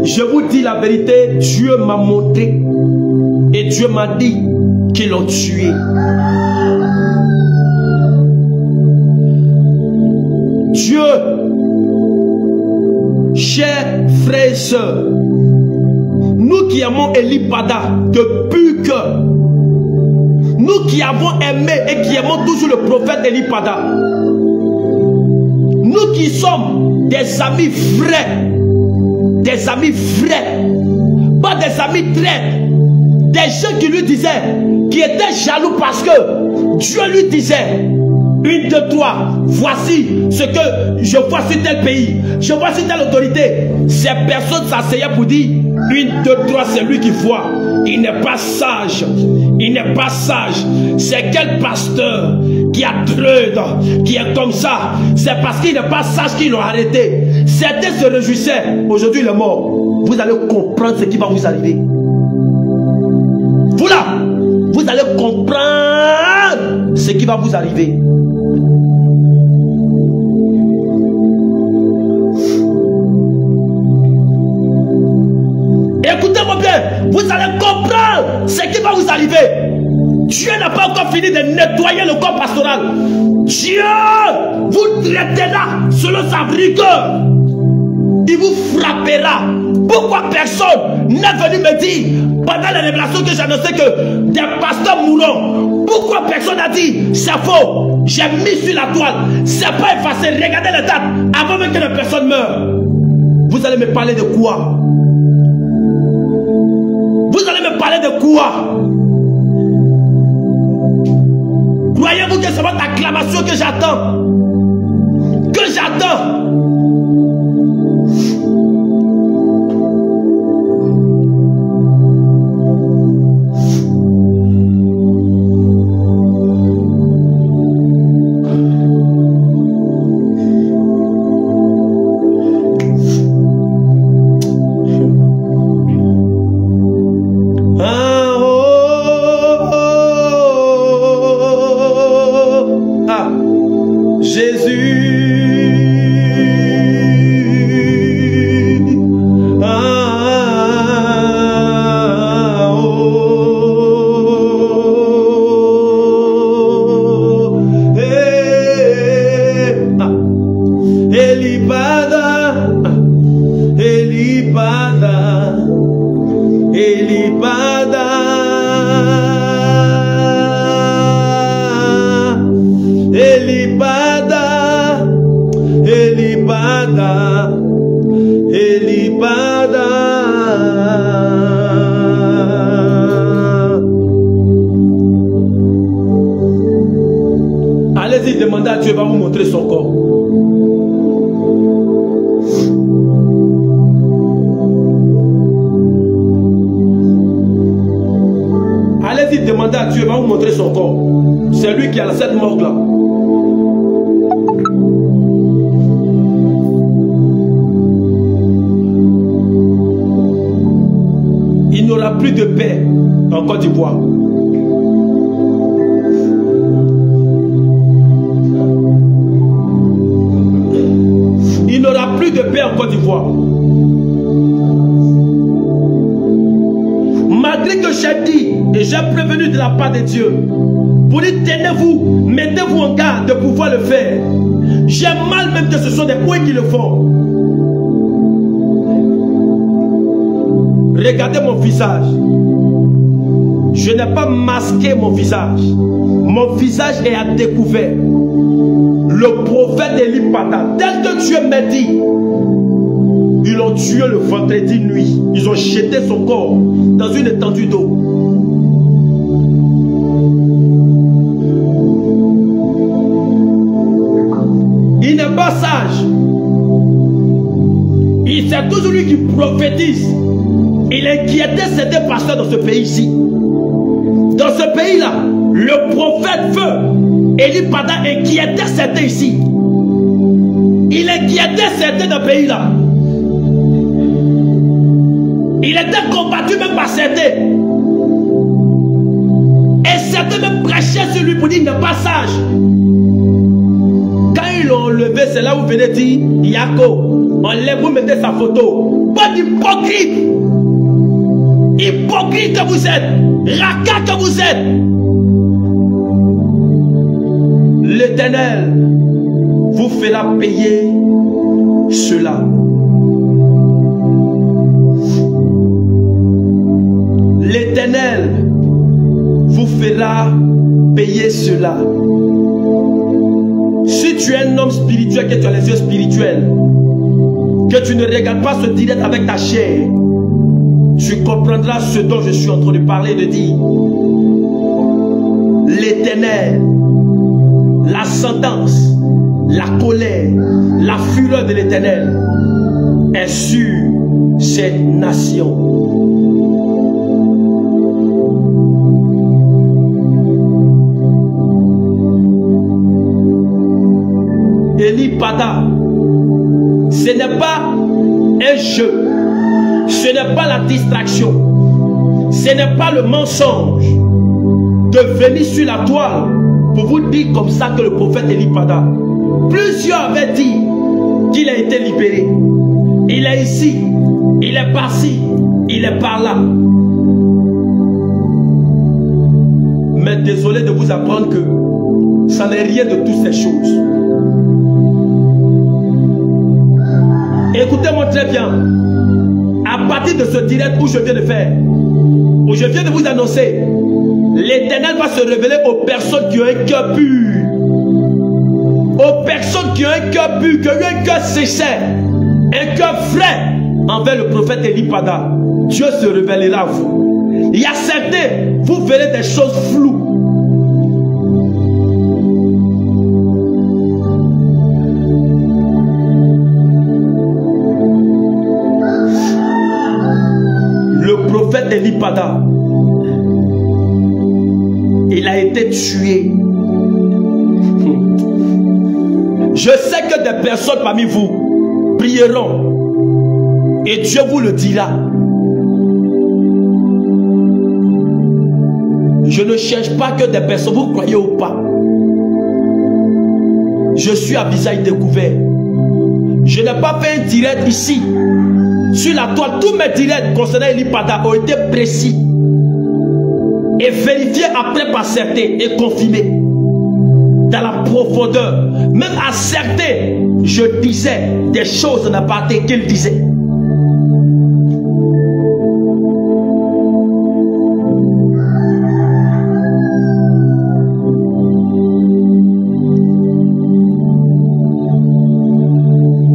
je vous dis la vérité, Dieu m'a montré et Dieu m'a dit qu'ils l'ont tué. Dieu, chers frères et sœurs, nous qui aimons Elipada de pur cœur, nous qui avons aimé et qui aimons toujours le prophète Elipada, nous qui sommes des amis vrais, pas des amis traîtres, des gens qui lui disaient, qui étaient jaloux parce que Dieu lui disait, 1, 2, 3, voici ce que je vois sur tel pays, je vois sur telle autorité. Ces personnes s'asseyaient pour dire, 1, 2, 3, c'est lui qui voit. Il n'est pas sage. Il n'est pas sage. C'est quel pasteur qui a treude, qui est comme ça? C'est parce qu'il n'est pas sage qu'ils l'ont arrêté. Certains se réjouissaient. Aujourd'hui, il est mort. Vous allez comprendre ce qui va vous arriver. Vous là, vous allez comprendre ce qui va vous arriver. Écoutez-moi bien, vous allez comprendre ce qui va vous arriver. Dieu n'a pas encore fini de nettoyer le corps pastoral. Dieu vous traitera selon sa rigueur. Il vous frappera. Pourquoi personne n'est venu me dire, pendant les révélations que j'annonçais, que des pasteurs mourront? Pourquoi personne n'a dit, c'est faux, j'ai mis sur la toile, c'est pas effacé, regardez les dates, avant même que la personne meure? Vous allez me parler de quoi? Vous allez me parler de quoi? Croyez-vous que c'est votre acclamation que j'attends? Que j'attends? Elipada, demandez à Dieu, il va vous montrer son corps. Allez-y, demandez à Dieu, il va vous montrer son corps. C'est lui qui a cette morgue-là. Il n'aura plus de paix en Côte d'Ivoire. Il n'aura plus de paix en Côte d'Ivoire. Malgré que j'ai dit et j'ai prévenu de la part de Dieu, pour dire tenez-vous, mettez-vous en garde de pouvoir le faire. J'ai mal même que ce sont des points qui le font. Regardez mon visage. Je n'ai pas masqué mon visage. Mon visage est à découvert. Le prophète Eli Pada, tel que Dieu m'a dit, ils l'ont tué le vendredi nuit. Ils ont jeté son corps dans une étendue d'eau. Il n'est pas sage. C'est toujours lui qui prophétise. Il inquiétait certains pasteurs dans ce pays-ci. Dans ce pays-là, le prophète feu Eli Pada inquiétait certains ici. Il inquiétait certains dans ce pays-là. Il était combattu même par certains. Et certains même prêchaient sur lui pour dire qu'il n'est pas sage. Quand ils l'ont enlevé, c'est là où vous venez dire Yako, enlève, vous mettez sa photo. Pas d'hypocrite. Hypocrite que vous êtes. Raca que vous êtes. L'Éternel vous fera payer cela. L'Éternel vous fera payer cela. Si tu es un homme spirituel, que tu as les yeux spirituels, que tu ne regardes pas ce direct avec ta chair, tu comprendras ce dont je suis en train de parler, de dire. L'Éternel, la sentence, la colère, la fureur de l'Éternel est sur cette nation. Eli Pada, ce n'est pas un jeu, ce n'est pas la distraction, ce n'est pas le mensonge de venir sur la toile pour vous dire comme ça que le prophète Eli Pada. Plusieurs avaient dit qu'il a été libéré. Il est ici, il est par-ci, il est par-là. Mais désolé de vous apprendre que ça n'est rien de toutes ces choses. Écoutez-moi très bien. À partir de ce direct où je viens de faire, où je viens de vous annoncer, l'Éternel va se révéler aux personnes qui ont un cœur pur. Aux personnes qui ont un cœur pur, qui ont un cœur sincère, un cœur vrai envers le prophète Eli Pada. Dieu se révélera à vous. Il y a certains, vous verrez des choses floues. Eli Pada, il a été tué. Je sais que des personnes parmi vous prieront et Dieu vous le dira. Je ne cherche pas que des personnes, vous croyez ou pas. Je suis à visage découvert. Je n'ai pas fait un direct ici. Sur la toile, tous mes directs concernant Eli Pada ont été précis et vérifiés après par certains et confirmés dans la profondeur. Même à certains, je disais des choses en aparté qu'ils disaient.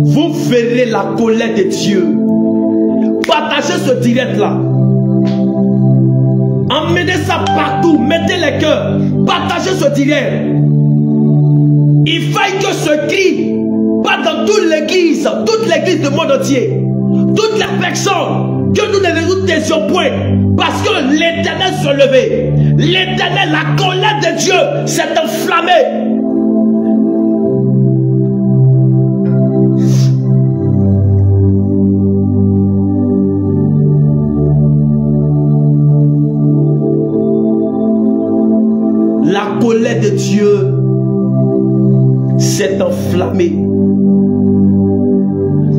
Vous verrez la colère de Dieu. Partagez ce direct-là. Emmenez ça partout. Mettez les cœurs. Partagez ce direct. il faille que ce cri parte dans toute l'église du monde entier, toutes les personnes, que nous ne nous taisions point, parce que l'Éternel se levait. L'Éternel, la colère de Dieu s'est enflammée. La colère de Dieu s'est enflammée.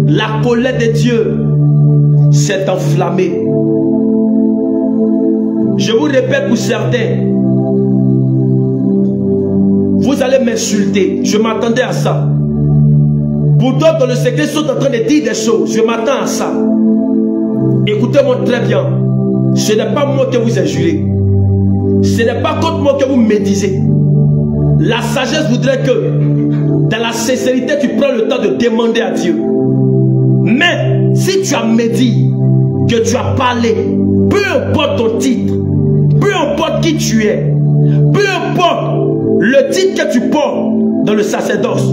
La colère de Dieu s'est enflammée. Je vous répète pour certains, vous allez m'insulter. Je m'attendais à ça. Pour d'autres, le secret sont en train de dire des choses. Je m'attends à ça. Écoutez-moi très bien. Ce n'est pas moi que vous injurez. Ce n'est pas contre moi que vous médisez. La sagesse voudrait que, dans la sincérité, tu prends le temps de demander à Dieu. Mais, si tu as médit, que tu as parlé, peu importe ton titre, peu importe qui tu es, peu importe le titre que tu portes dans le sacerdoce,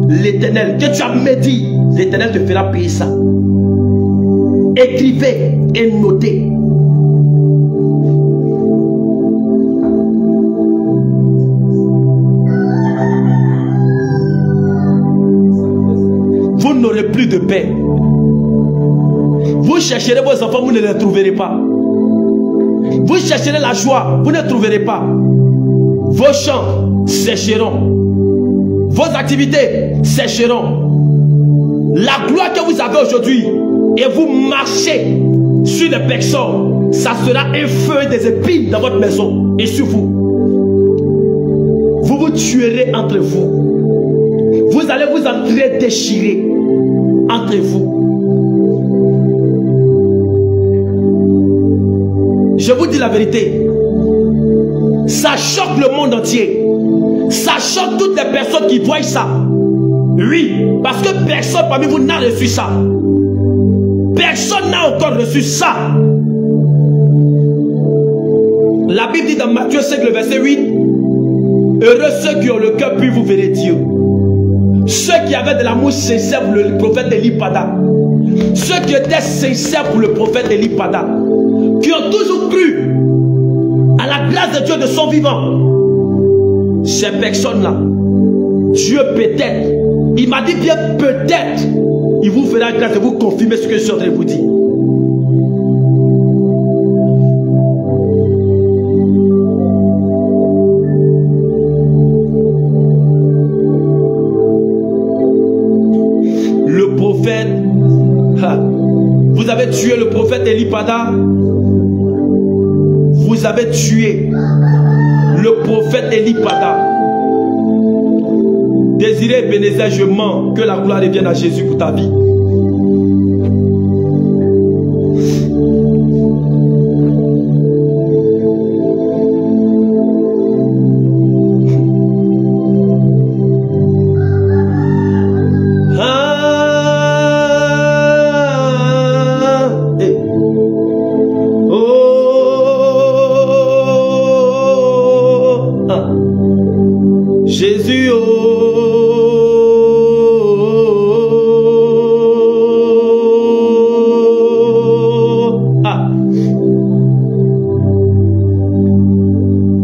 l'Éternel, que tu as médit, l'Éternel te fera payer ça. Écrivez et notez. Vous n'aurez plus de paix. Vous chercherez vos enfants, vous ne les trouverez pas. Vous chercherez la joie, vous ne trouverez pas. Vos champs sécheront. Vos activités sécheront. La gloire que vous avez aujourd'hui, et vous marchez sur des personnes, ça sera un feu des épines dans votre maison et sur vous. Vous vous tuerez entre vous. Vous allez vous entrer déchirer entre vous. Je vous dis la vérité. Ça choque le monde entier. Ça choque toutes les personnes qui voient ça. Oui, parce que personne parmi vous n'a reçu ça. Personne n'a encore reçu ça. La Bible dit dans Matthieu 5, le verset 8, heureux ceux qui ont le cœur pur, vous verrez Dieu. Ceux qui avaient de l'amour sincère pour le prophète Eli Pada, ceux qui étaient sincères pour le prophète Eli Pada, qui ont toujours cru à la grâce de Dieu de son vivant, ces personnes-là, Dieu peut-être, il m'a dit bien peut-être, il vous fera grâce de vous confirmer ce que je suis en train de vous dire. Le prophète, vous avez tué le prophète Eli Pada. Vous avez tué le prophète Eli Pada. Désiré Ebenezer, je mens, que la gloire revienne à Jésus pour ta vie. Jésus,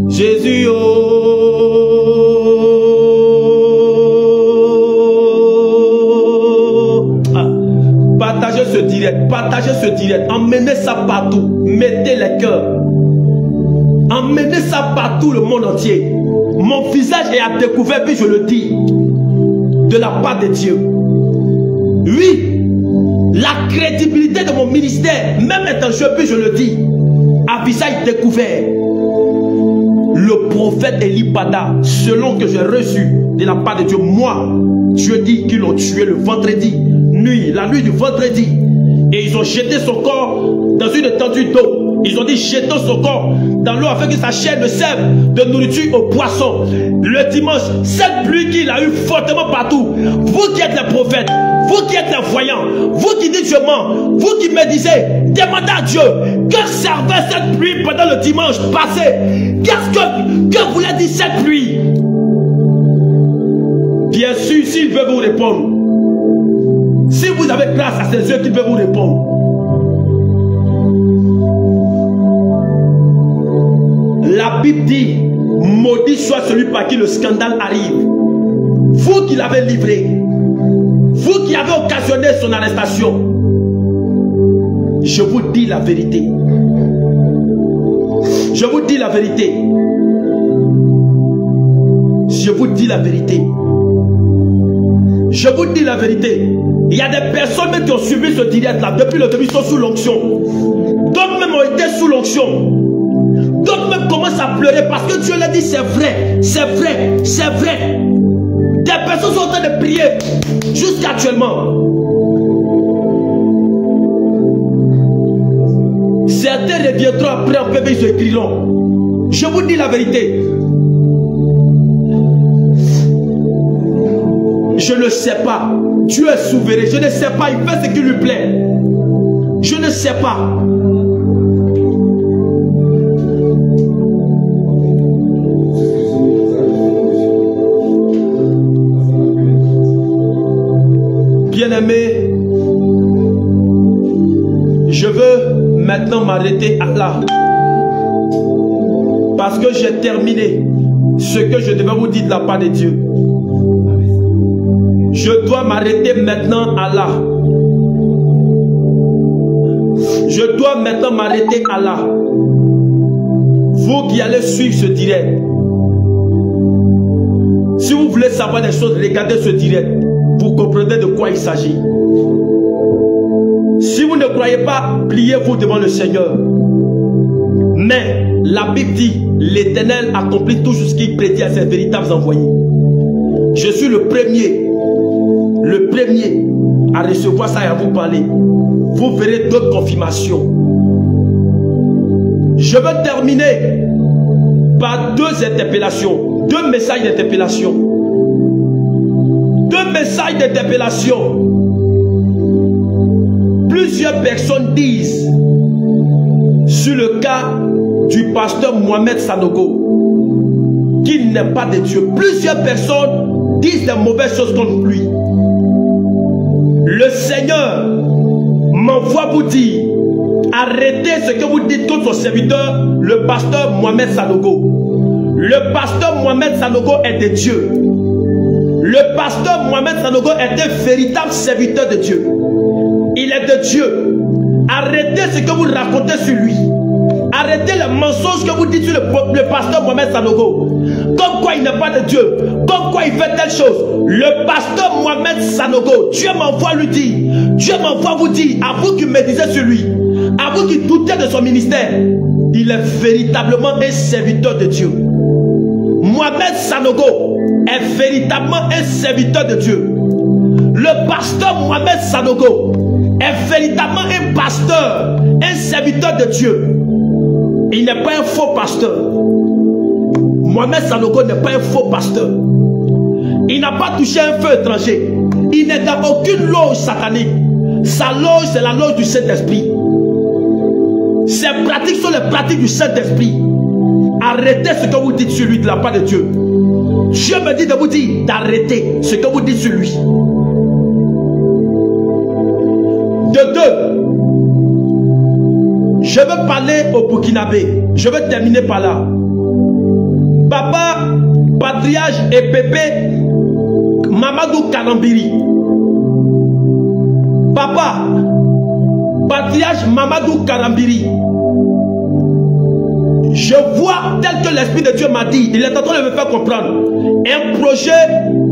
Jésus, partagez ce direct, partagez ce direct, emmenez ça partout, mettez les cœurs, emmenez ça partout, le monde entier. Mon visage est à découvert, puis je le dis, de la part de Dieu. Oui, la crédibilité de mon ministère, même étant jeune, puis je le dis, à visage découvert. Le prophète Eli Pada, selon que j'ai reçu de la part de Dieu, moi, Dieu dit qu'ils l'ont tué le vendredi, la nuit du vendredi, et ils ont jeté son corps dans une étendue d'eau. Ils ont dit jetons son corps dans l'eau afin que sa chair ne serve de nourriture aux poissons. Le dimanche, cette pluie qu'il a eu fortement partout, vous qui êtes les prophètes, vous qui êtes les voyants, vous qui dites je mens, vous qui me disiez, demandez à Dieu, que servait cette pluie pendant le dimanche passé? Qu'est-ce que voulait dire cette pluie? Bien sûr, s'il veut vous répondre. Si vous avez grâce à ses yeux, qu'il veut vous répondre. La Bible dit, maudit soit celui par qui le scandale arrive. Vous qui l'avez livré, vous qui avez occasionné son arrestation, je vous dis la vérité. Je vous dis la vérité. Je vous dis la vérité. Je vous dis la vérité. Il y a des personnes même qui ont suivi ce direct là depuis le début, ils sont sous l'onction. D'autres même ont été sous l'onction. D'autres même commencent à pleurer parce que Dieu leur dit c'est vrai, c'est vrai, c'est vrai. Des personnes sont en train de prier jusqu'actuellement. Certains reviendront après en PV, ils écriront. Je vous dis la vérité. Je ne sais pas. Dieu est souverain. Je ne sais pas. Il fait ce qui lui plaît. Je ne sais pas. Bien-aimé, je veux maintenant m'arrêter à là. Parce que j'ai terminé ce que je devais vous dire de la part de Dieu. Je dois m'arrêter maintenant à là. Je dois maintenant m'arrêter à là. Vous qui allez suivre ce direct, si vous voulez savoir des choses, regardez ce direct. Vous comprenez de quoi il s'agit. Si vous ne croyez pas, pliez-vous devant le Seigneur. Mais la Bible dit, l'Éternel accomplit tout ce qu'il prédit à ses véritables envoyés. Je suis le premier à recevoir ça et à vous parler. Vous verrez d'autres confirmations. Je veux terminer par deux interpellations, deux messages d'interpellation. Deux messages d'interpellation. Plusieurs personnes disent sur le cas du pasteur Mohamed Sanogo qu'il n'est pas de Dieu. Plusieurs personnes disent des mauvaises choses contre lui. Le Seigneur m'envoie vous dire, arrêtez ce que vous dites contre son serviteur, le pasteur Mohamed Sanogo. Le pasteur Mohamed Sanogo est de Dieu. Le pasteur Mohamed Sanogo est un véritable serviteur de Dieu. Il est de Dieu. Arrêtez ce que vous racontez sur lui. Arrêtez les mensonges que vous dites sur le pasteur Mohamed Sanogo. Comme quoi il n'est pas de Dieu. Comme quoi il fait telle chose. Le pasteur Mohamed Sanogo, Dieu m'envoie lui dire. Dieu m'envoie vous dire, à vous qui médisez sur lui, à vous qui doutez de son ministère, il est véritablement un serviteur de Dieu. Mohamed Sanogo est véritablement un serviteur de Dieu. Le pasteur Mohamed Sanogo est véritablement un pasteur, un serviteur de Dieu. Il n'est pas un faux pasteur. Mohamed Sanogo n'est pas un faux pasteur. Il n'a pas touché un feu étranger. Il n'est dans aucune loge satanique. Sa loge, c'est la loge du Saint-Esprit. Ses pratiques sont les pratiques du Saint-Esprit. Arrêtez ce que vous dites sur lui de la part de Dieu. Dieu me dit de vous dire d'arrêter ce que vous dites sur lui. De deux, je veux parler au Burkinabé. Je veux terminer par là. Papa, Patriarche et Pépé Mamadou Kalambiri. Papa, Patriarche Mamadou Kalambiri. Je vois tel que l'Esprit de Dieu m'a dit. Il est en train de me faire comprendre. Un projet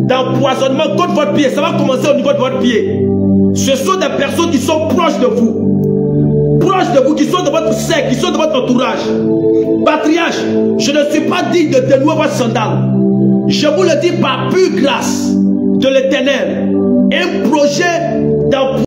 d'empoisonnement contre votre pied. Ça va commencer au niveau de votre pied. Ce sont des personnes qui sont proches de vous. Proches de vous, qui sont de votre cercle, qui sont de votre entourage. Patriarche, je ne suis pas digne de dénouer votre sandale. Je vous le dis par pure grâce de l'Éternel. Un projet d'empoisonnement